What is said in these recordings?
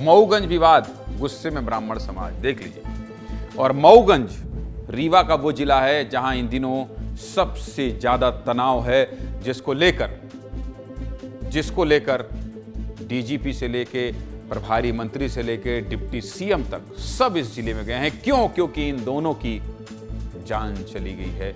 मऊगंज विवाद, गुस्से में ब्राह्मण समाज, देख लीजिए। और मऊगंज रीवा का वो जिला है जहां इन दिनों सबसे ज्यादा तनाव है, जिसको लेकर डीजीपी से लेके प्रभारी मंत्री से लेके डिप्टी सीएम तक सब इस जिले में गए हैं। क्यों? क्योंकि इन दोनों की जान चली गई है।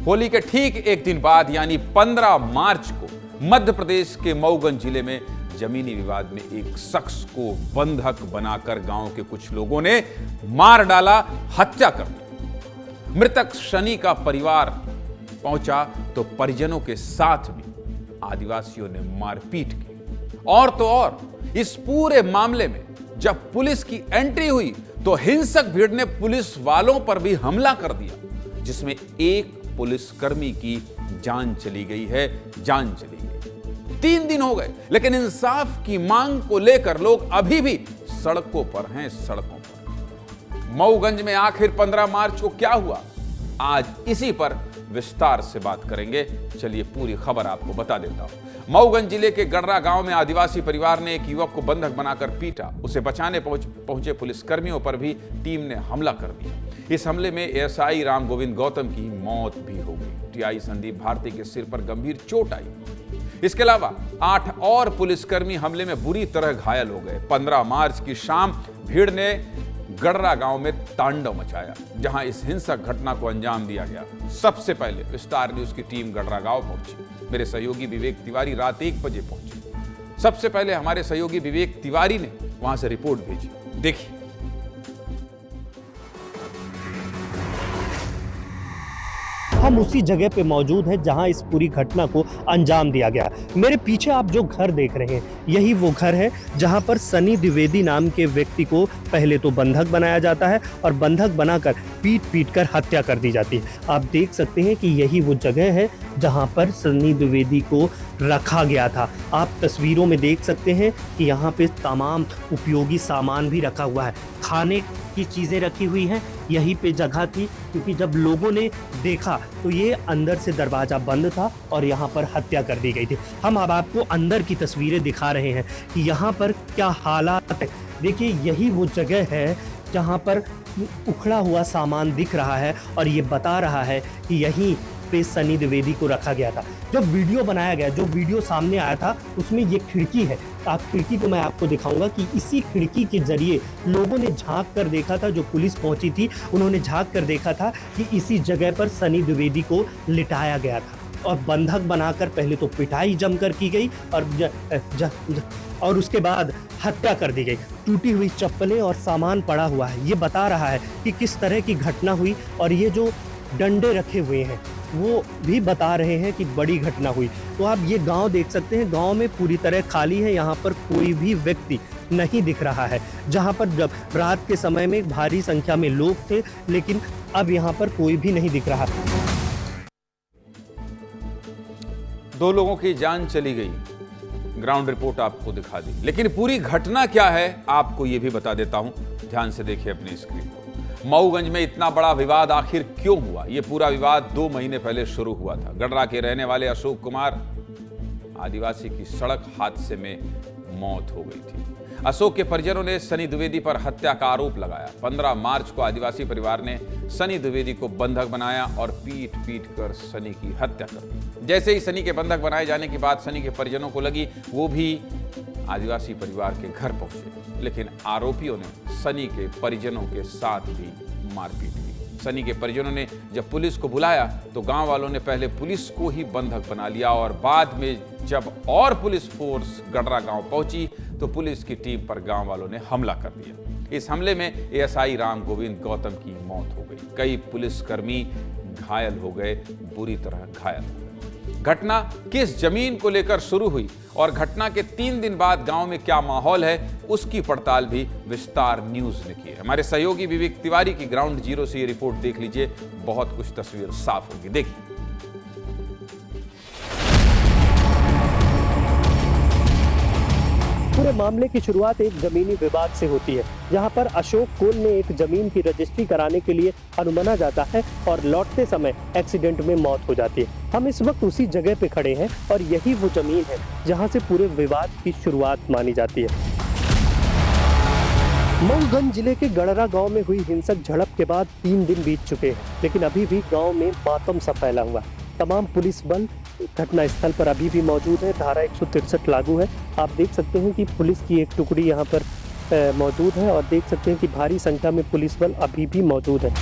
होली के ठीक एक दिन बाद यानी 15 मार्च को मध्य प्रदेश के मऊगंज जिले में जमीनी विवाद में एक शख्स को बंधक बनाकर गांव के कुछ लोगों ने मार डाला, हत्या कर दी। मृतक शनि का परिवार पहुंचा तो परिजनों के साथ भी आदिवासियों ने मारपीट की। और तो और इस पूरे मामले में जब पुलिस की एंट्री हुई तो हिंसक भीड़ ने पुलिस वालों पर भी हमला कर दिया, जिसमें एक पुलिसकर्मी की जान चली गई है। 3 दिन हो गए, लेकिन इंसाफ की मांग को लेकर लोग अभी भी सड़कों पर हैं। मऊगंज में आखिर 15 मार्च को क्या हुआ, आज इसी पर विस्तार से बात करेंगे। चलिए पूरी खबर आपको बता देता हूं। मऊगंज जिले के गडरा गांव में आदिवासी परिवार ने एक युवक को बंधक बनाकर पीटा। उसे बचाने पहुंचे पुलिसकर्मियों पर भी टीम ने हमला कर दिया। इस हमले में एएसआई राम गोविंद गौतम की मौत भी हो गई। टीआई संदीप भारती के सिर पर गंभीर चोट आई। इसके अलावा 8 और पुलिसकर्मी हमले में बुरी तरह घायल हो गए। 15 मार्च की शाम भीड़ ने गडरा गांव में तांडव मचाया, जहां इस हिंसक घटना को अंजाम दिया गया। सबसे पहले विस्तार न्यूज की टीम गडरा गांव पहुंची। मेरे सहयोगी विवेक तिवारी रात 1 बजे पहुंचे। सबसे पहले हमारे सहयोगी विवेक तिवारी ने वहां से रिपोर्ट भेजी। देखिए। हम उसी जगह पे मौजूद हैं जहां इस पूरी घटना को अंजाम दिया गया। मेरे पीछे आप जो घर देख रहे हैं, यही वो घर है जहां पर सनी द्विवेदी नाम के व्यक्ति को पहले तो बंधक बनाया जाता है और बंधक बनाकर पीट कर हत्या कर दी जाती है। आप देख सकते हैं कि यही वो जगह है जहां पर सनी द्विवेदी को रखा गया था। आप तस्वीरों में देख सकते हैं कि यहाँ पे तमाम उपयोगी सामान भी रखा हुआ है, खाने की चीज़ें रखी हुई हैं। यहीं पे जगह थी क्योंकि जब लोगों ने देखा तो ये अंदर से दरवाज़ा बंद था और यहाँ पर हत्या कर दी गई थी। हम अब आपको अंदर की तस्वीरें दिखा रहे हैं कि यहाँ पर क्या हालात है। देखिए, यही वो जगह है जहाँ पर उखड़ा हुआ सामान दिख रहा है और ये बता रहा है कि यहीं पे सनी द्विवेदी को रखा गया था। जब वीडियो बनाया गया, जो वीडियो सामने आया था, उसमें ये खिड़की है। आप खिड़की को मैं आपको दिखाऊंगा कि इसी खिड़की के जरिए लोगों ने झांक कर देखा था। जो पुलिस पहुंची थी उन्होंने झांक कर देखा था कि इसी जगह पर सनी द्विवेदी को लिटाया गया था और बंधक बनाकर पहले तो पिटाई जमकर की गई और उसके बाद हत्या कर दी गई। टूटी हुई चप्पलें और सामान पड़ा हुआ है। ये बता रहा है कि किस तरह की घटना हुई और ये जो डंडे रखे हुए हैं वो भी बता रहे हैं कि बड़ी घटना हुई। तो आप ये गांव देख सकते हैं, गांव में पूरी तरह खाली है। यहाँ पर कोई भी व्यक्ति नहीं दिख रहा है। जहाँ पर जब रात के समय में भारी संख्या में लोग थे, लेकिन अब यहाँ पर कोई भी नहीं दिख रहा। 2 लोगों की जान चली गई, ग्राउंड रिपोर्ट आपको दिखा दी, लेकिन पूरी घटना क्या है आपको ये भी बता देता हूं। ध्यान से देखिए अपनी स्क्रीन को। मऊगंज में इतना बड़ा विवाद आखिर क्यों हुआ? ये पूरा विवाद 2 महीने पहले शुरू हुआ था। गडरा के रहने वाले अशोक कुमार आदिवासी की सड़क हादसे में मौत हो गई थी। अशोक के परिजनों ने सनी द्विवेदी पर हत्या का आरोप लगाया। 15 मार्च को आदिवासी परिवार ने सनी द्विवेदी को बंधक बनाया और पीट कर सनी की हत्या कर दी। जैसे ही सनी के बंधक बनाए जाने की बात सनी के परिजनों को लगी, वो भी आदिवासी परिवार के घर पहुंचे, लेकिन आरोपियों ने सनी के परिजनों के साथ भी मारपीट की। सनी के परिजनों ने जब पुलिस को बुलाया तो गांव वालों ने पहले पुलिस को ही बंधक बना लिया और बाद में जब और पुलिस फोर्स गडरा गांव पहुंची तो पुलिस की टीम पर गांव वालों ने हमला कर दिया। इस हमले में एएसआई राम गोविंद गौतम की मौत हो गई। कई पुलिसकर्मी घायल हो गए, बुरी तरह घायल हो गए। घटना किस जमीन को लेकर शुरू हुई और घटना के 3 दिन बाद गांव में क्या माहौल है, उसकी पड़ताल भी विस्तार न्यूज ने की है। हमारे सहयोगी विवेक तिवारी की ग्राउंड जीरो से ये रिपोर्ट देख लीजिए, बहुत कुछ तस्वीर साफ होगी। देखिए। पूरे मामले की शुरुआत एक जमीनी विवाद से होती है, जहां पर अशोक कुल ने एक जमीन की रजिस्ट्री कराने के लिए अनुमना जाता है और लौटते समय एक्सीडेंट में मौत हो जाती है। हम इस वक्त उसी जगह पे खड़े हैं और यही वो जमीन है जहां से पूरे विवाद की शुरुआत मानी जाती है। मऊगंज जिले के गड़रा गांव में हुई हिंसक झड़प के बाद 3 दिन बीत चुके हैं, लेकिन अभी भी गांव में मातम सा फैला हुआ है। तमाम पुलिस बल घटना स्थल पर अभी भी मौजूद है। धारा 163 लागू है। आप देख सकते हैं कि पुलिस की एक टुकड़ी यहां पर मौजूद है और देख सकते हैं कि भारी संख्या में पुलिस बल अभी भी मौजूद है।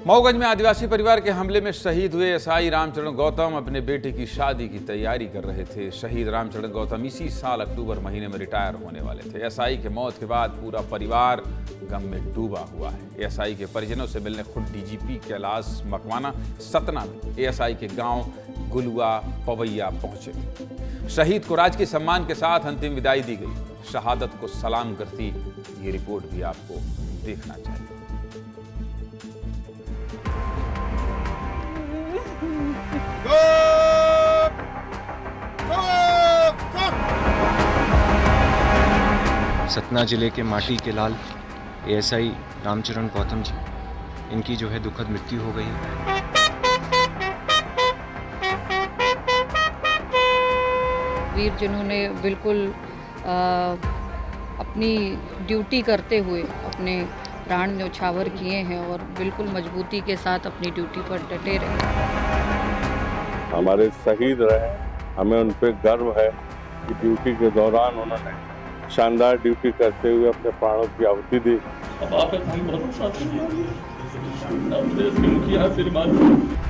मऊगंज में आदिवासी परिवार के हमले में शहीद हुए एसआई रामचरण गौतम अपने बेटे की शादी की तैयारी कर रहे थे। शहीद रामचरण गौतम इसी साल अक्टूबर महीने में रिटायर होने वाले थे। एसआई के मौत के बाद पूरा परिवार गम में डूबा हुआ है। एसआई के परिजनों से मिलने खुद डीजीपी कैलाश मकवाना सतना में एएसआई के गांव गुलुआ पवैया पहुंचे थे। शहीद को राजकीय सम्मान के साथ अंतिम विदाई दी गई। शहादत को सलाम करती ये रिपोर्ट भी आपको देखना चाहिए। सतना जिले के माटी के लाल एएसआई रामचरण गौतम जी, इनकी जो है दुखद मृत्यु हो गई है। वीर जिन्होंने बिल्कुल अपनी ड्यूटी करते हुए अपने प्राण न्यौछावर किए हैं और बिल्कुल मजबूती के साथ अपनी ड्यूटी पर डटे रहे। हमारे शहीद रहे, हमें उन पर गर्व है कि ड्यूटी के दौरान उन्होंने शानदार ड्यूटी करते हुए अपने प्राणों की आहुति दी।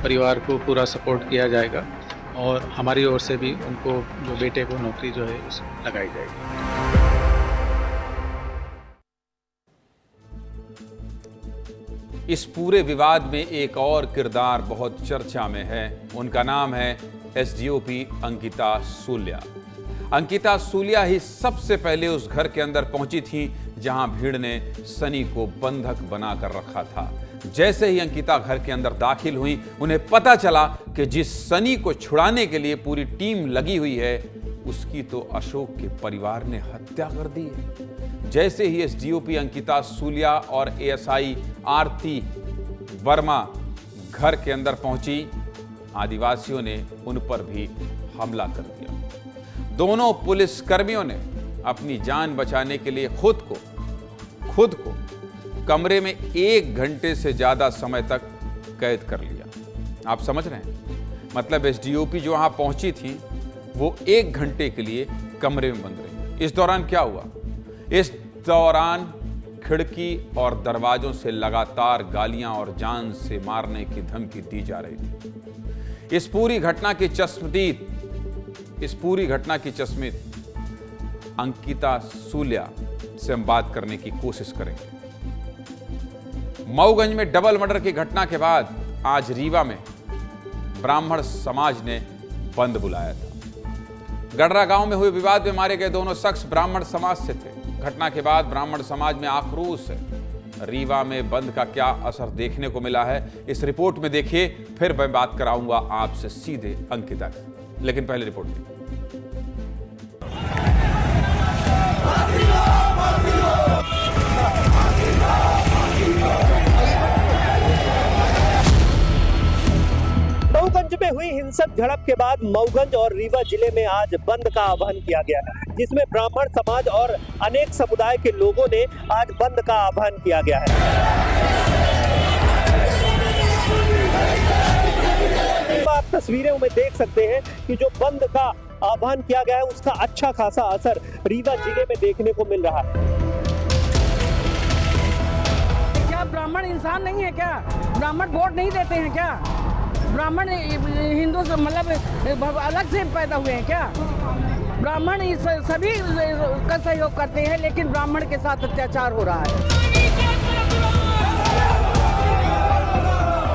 परिवार को पूरा सपोर्ट किया जाएगा और हमारी ओर से भी उनको जो बेटे को नौकरी जो है लगाई जाएगी। इस पूरे विवाद में एक और किरदार बहुत चर्चा में है। उनका नाम है एसडीओपी अंकिता सूल्या। अंकिता सूल्या ही सबसे पहले उस घर के अंदर पहुंची थी जहां भीड़ ने सनी को बंधक बनाकर रखा था। जैसे ही अंकिता घर के अंदर दाखिल हुई, उन्हें पता चला कि जिस सनी को छुड़ाने के लिए पूरी टीम लगी हुई है, उसकी तो अशोक के परिवार ने हत्या कर दी है। जैसे ही एसडीओपी अंकिता सूल्या और एएसआई आरती वर्मा घर के अंदर पहुंची, आदिवासियों ने उन पर भी हमला कर दिया। दोनों पुलिस कर्मियों ने अपनी जान बचाने के लिए खुद को कमरे में 1 घंटे से ज्यादा समय तक कैद कर लिया। आप समझ रहे हैं, मतलब एसडीओपी जो वहां पहुंची थी वो 1 घंटे के लिए कमरे में बंद रही। इस दौरान क्या हुआ? इस दौरान खिड़की और दरवाजों से लगातार गालियां और जान से मारने की धमकी दी जा रही थी। इस पूरी घटना की चश्मित अंकिता सूल्या से हम बात करने की कोशिश करेंगे। मऊगंज में डबल मर्डर की घटना के बाद आज रीवा में ब्राह्मण समाज ने बंद बुलाया था। गड़रा गांव में हुए विवाद में मारे गए दोनों शख्स ब्राह्मण समाज से थे। घटना के बाद ब्राह्मण समाज में आक्रोश है। रीवा में बंद का क्या असर देखने को मिला है, इस रिपोर्ट में देखिए। फिर मैं बात कराऊंगा आपसे सीधे अंकिता की, लेकिन पहले रिपोर्ट देखिए। मऊगंज में हुई हिंसक झड़प के बाद मऊगंज और रीवा जिले में आज बंद का आह्वान किया गया है, जिसमें ब्राह्मण समाज और अनेक समुदाय के लोगों ने आज बंद का आह्वान किया गया है। आप तस्वीरों में देख सकते हैं कि जो बंद का आह्वान किया गया है उसका अच्छा खासा असर रीवा जिले में देखने को मिल रहा है। क्या ब्राह्मण इंसान नहीं है क्या? ब्राह्मण वोट नहीं देते हैं क्या? ब्राह्मण हिंदू से मतलब अलग से पैदा हुए हैं क्या? ब्राह्मण सभी का सहयोग करते हैं, लेकिन ब्राह्मण के साथ अत्याचार हो रहा है।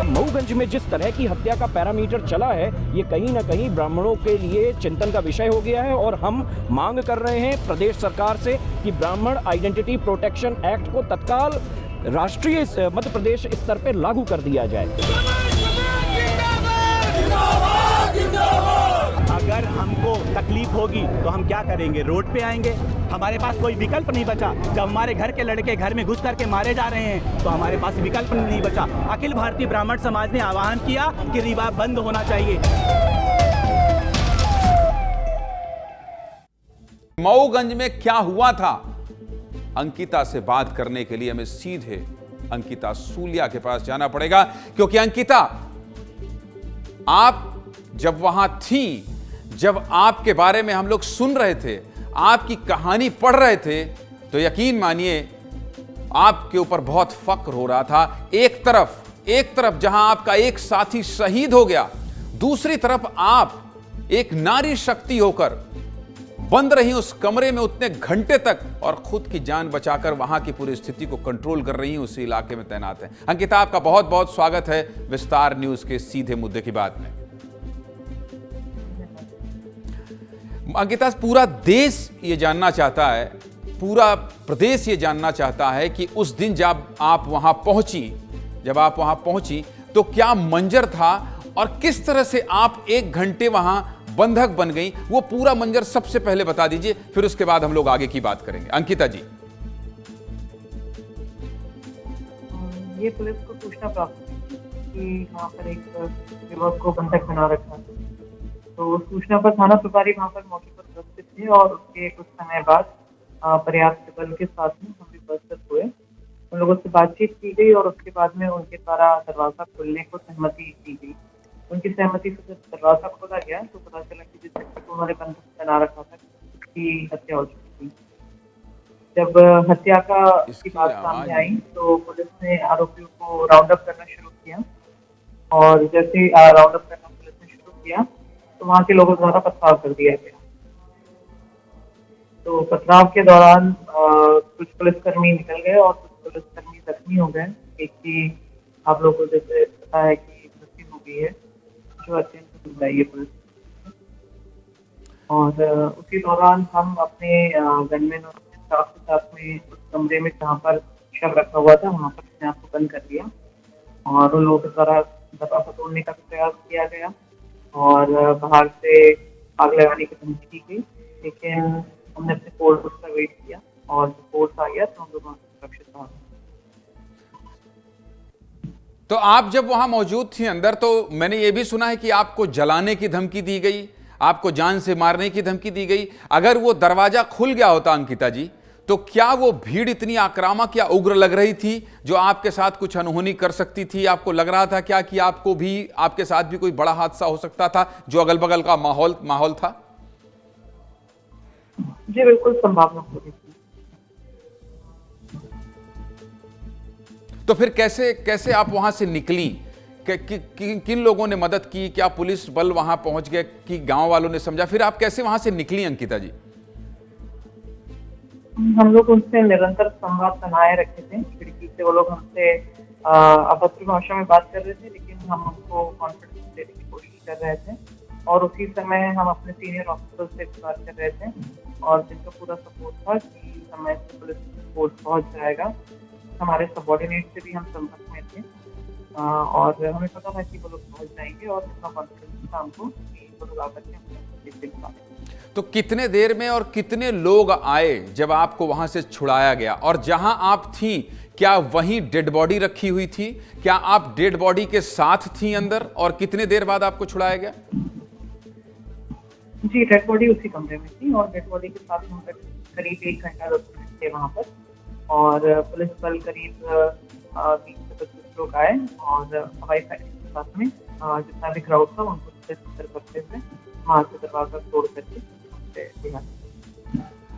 मऊगंज में जिस तरह की हत्या का पैरामीटर चला है, ये कहीं ना कहीं ब्राह्मणों के लिए चिंतन का विषय हो गया है और हम मांग कर रहे हैं प्रदेश सरकार से कि ब्राह्मण आइडेंटिटी प्रोटेक्शन एक्ट को तत्काल राष्ट्रीय मध्य प्रदेश स्तर पर लागू कर दिया जाए। अगर हमको तकलीफ होगी तो हम क्या करेंगे? रोड पे आएंगे। हमारे पास कोई विकल्प नहीं बचा। जब हमारे घर के लड़के घर में घुस करके मारे जा रहे हैं तो हमारे पास विकल्प नहीं बचा। अखिल भारतीय ब्राह्मण समाज ने आह्वान किया कि रीवा बंद होना चाहिए। मऊगंज में क्या हुआ था, अंकिता से बात करने के लिए हमें सीधे अंकिता सूलिया के पास जाना पड़ेगा, क्योंकि अंकिता, आप जब वहां थी, जब आपके बारे में हम लोग सुन रहे थे, आपकी कहानी पढ़ रहे थे, तो यकीन मानिए आपके ऊपर बहुत फक्र हो रहा था। एक तरफ जहां आपका एक साथी शहीद हो गया, दूसरी तरफ आप एक नारी शक्ति होकर बंद रही उस कमरे में उतने घंटे तक और खुद की जान बचाकर वहां की पूरी स्थिति को कंट्रोल कर रही हैं, उसी इलाके में तैनात हैं। अंकिता, आपका बहुत बहुत स्वागत है विस्तार न्यूज के सीधे मुद्दे की बात में। अंकिता, पूरा देश ये जानना चाहता है, पूरा प्रदेश ये जानना चाहता है कि उस दिन जब आप वहां पहुंची तो क्या मंजर था और किस तरह से आप 1 घंटे वहां बंधक बन गई, वो पूरा मंजर सबसे पहले बता दीजिए, फिर उसके बाद हम लोग आगे की बात करेंगे। अंकिता जी। ये पुलिस को सूचना प्राप्त हुई कि वहाँ पर एक युवक को बंधक बना रखा है, तो सूचना पर थाना प्रभारी वहाँ पर मौके पर उपस्थित थे और उसके कुछ समय बाद पर्याप्त बल के साथ में हम भी उपस्थित हुए। उन लोगों से बातचीत की गई और उसके बाद में उनके द्वारा दरवाजा खोलने को सहमति दी गई। उनकी सहमति से जब दरवाजा खोला गया तो पता चला कि जिस व्यक्ति को उन्होंने बंधक बना रखा था उसकी हत्या हो चुकी थी। जब हत्या की बात सामने आई तो पुलिस ने आरोपियों को राउंड अप करना शुरू किया और जैसे राउंड अप करना पुलिस ने शुरू किया तो वहाँ के लोगों द्वारा पथराव कर दिया गया। तो पथराव के दौरान कुछ पुलिसकर्मी निकल गए और कुछ पुलिसकर्मी जख्मी हो गए। एक की आप लोगों को जैसे पता है कि मृत्यु हो गई है, जो अत्यंत दुखदायी है पुलिस। और उसी दौरान हम अपने गनमैन और स्टाफ के साथ में उस कमरे में जहाँ पर शव रखा हुआ था वहाँ पर अपने आप को बंद कर दिया और उन लोगों के द्वारा दरवाजा तोड़ने का प्रयास किया गया और बाहर से आग लगाने की धमकी दी गई, लेकिन हमने अपने फोर्स का वेट किया और फोर्स आ गया तो हम लोग सुरक्षित रहे। तो आप जब वहां मौजूद थी अंदर, तो मैंने ये भी सुना है कि आपको जलाने की धमकी दी गई, आपको जान से मारने की धमकी दी गई। अगर वो दरवाजा खुल गया होता अंकिता जी, तो क्या वो भीड़ इतनी आक्रामक या उग्र लग रही थी जो आपके साथ कुछ अनहोनी कर सकती थी? आपको लग रहा था क्या कि आपको भी, आपके साथ भी कोई बड़ा हादसा हो सकता था जो अगल बगल का माहौल था? जी बिल्कुल संभावना हो रही थी। तो फिर कैसे आप वहां से निकली? किन लोगों ने मदद की? क्या पुलिस बल वहां पहुंच गए कि गांव वालों ने समझा? फिर आप कैसे वहां से निकली अंकिता जी? हम लोग उनसे निरंतर संवाद बनाए रखे थे। खिड़की से वो लोग हमसे अभद्र भाषा में बात कर रहे थे, लेकिन हम उनको कॉन्फिडेंस देने की कोशिश कर रहे थे और उसी समय हम अपने सीनियर ऑफिसर से बात कर रहे थे और जिनका पूरा सपोर्ट था कि समय से पुलिस फोर्स पहुंच जाएगा। हमारे सबॉर्डिनेट से भी हम संपर्क में थे और हमें पता था कि वो लोग पहुंच जाएंगे और इतना कॉन्फिडेंस था हमको कि वो लोग आकर के। तो कितने देर में और कितने लोग आए जब आपको वहां से छुड़ाया गया? और जहां आप थी क्या वहीं डेड बॉडी रखी हुई थी? क्या आप डेड बॉडी के साथ थी अंदर? और कितने देर बाद आपको छुड़ाया गया? जी, डेड बॉडी उसी कमरे में थी और डेड बॉडी के साथ हम करीब 1 घंटा 10 मिनट थे वहाँ पर और पुलिस बल करीब 20 से 25 लोग आए और हवाई फायरिंग के साथ में जितना भी क्राउड था उनको करते हुए वहाँ से दरवाजा तोड़ करके।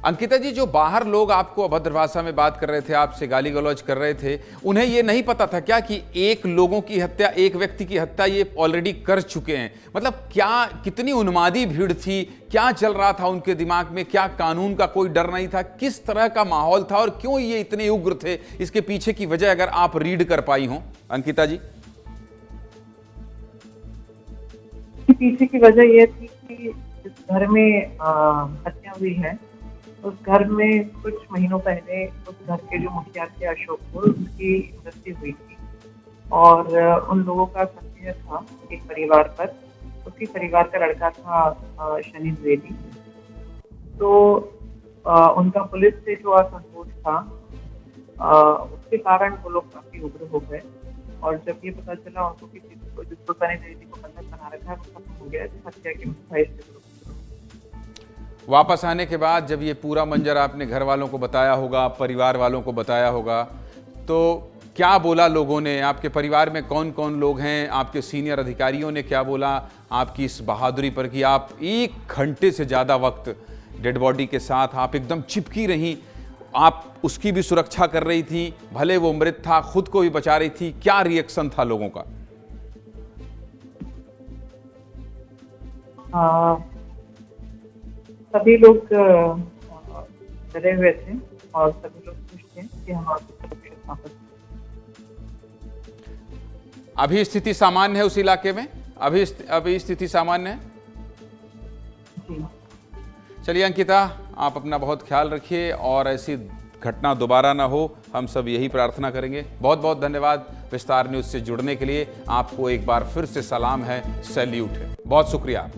अंकिता जी, जो बाहर लोग आपको अभद्र भाषा में बात कर रहे थे, आपसे गाली गलौज कर रहे थे, उन्हें यह नहीं पता था क्या कि एक व्यक्ति की हत्या ये ऑलरेडी कर चुके हैं? मतलब क्या, कितनी उन्मादी भीड़ थी? क्या चल रहा था उनके दिमाग में? क्या कानून का कोई डर नहीं था? किस तरह का माहौल था और क्यों ये इतने उग्र थे? इसके पीछे की वजह अगर आप रीड कर पाई हो अंकिता जी। पीछे की वजह यह थी कि जिस घर में हत्या हुई है उस घर में कुछ महीनों पहले उस घर के जो मुखिया थे अशोक पुर, उनकी मृत्यु हुई थी और उन लोगों का संदेह था एक परिवार पर। उसी परिवार का लड़का था शनि द्विवेदी। तो उनका पुलिस से जो असंतोष था उसके कारण वो लोग काफी उग्र हो गए और जब ये पता चला उनको कि जिसको शनि द्विवेदी को बंधक बना रखा है वो खत्म हो गया, हत्या के वापस आने के बाद जब ये पूरा मंजर आपने घर वालों को बताया होगा, परिवार वालों को बताया होगा, तो क्या बोला लोगों ने? आपके परिवार में कौन कौन लोग हैं? आपके सीनियर अधिकारियों ने क्या बोला आपकी इस बहादुरी पर कि आप 1 घंटे से ज़्यादा वक्त डेड बॉडी के साथ आप एकदम चिपकी रहीं, आप उसकी भी सुरक्षा कर रही थी, भले वो मृत था, खुद को भी बचा रही थी। क्या रिएक्शन था लोगों का? सभी लोग डरे हुए थे और सभी लोग खुश थे कि हम सुरक्षित वापस। अभी स्थिति सामान्य है उस इलाके में? अभी स्थिति सामान्य है? जी। चलिए अंकिता, आप अपना बहुत ख्याल रखिए और ऐसी घटना दोबारा ना हो, हम सब यही प्रार्थना करेंगे। बहुत बहुत धन्यवाद विस्तार न्यूज़ से जुड़ने के लिए। आपको एक बार फिर से सलाम है, सैल्यूट है, बहुत शुक्रिया।